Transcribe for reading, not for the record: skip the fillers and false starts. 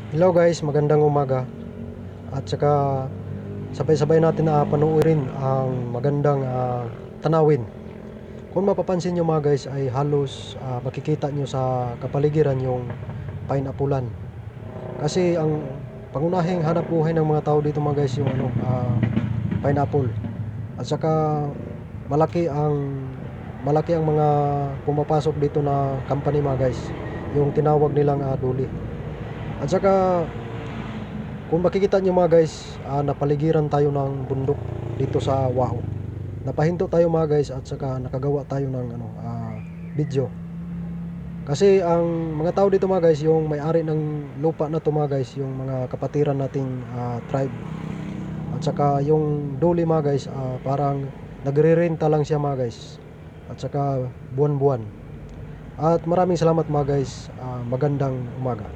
Hello guys, magandang umaga. At saka sabay-sabay natin na panuorin ang magandang tanawin. Kung mapapansin nyo mga guys ay halos makikita nyo sa kapaligiran yung pineapplean. Kasi ang pangunahing hanap buhay ng mga tao dito mga guys yung pineapple. At saka malaki ang malaki ang mga pumapasok dito na company mga guys. Yung tinawag nilang duli. At saka kung makikita nyo mga guys, napaligiran tayo ng bundok dito sa Wao. Napahinto tayo mga guys at saka nakagawa tayo ng video. Kasi ang mga tao dito mga guys, yung may-ari ng lupa na to mga guys, yung mga kapatiran nating tribe. At saka yung duli mga guys, parang nagre-renta lang siya mga guys. At saka buwan-buwan. At maraming salamat mga guys, magandang umaga.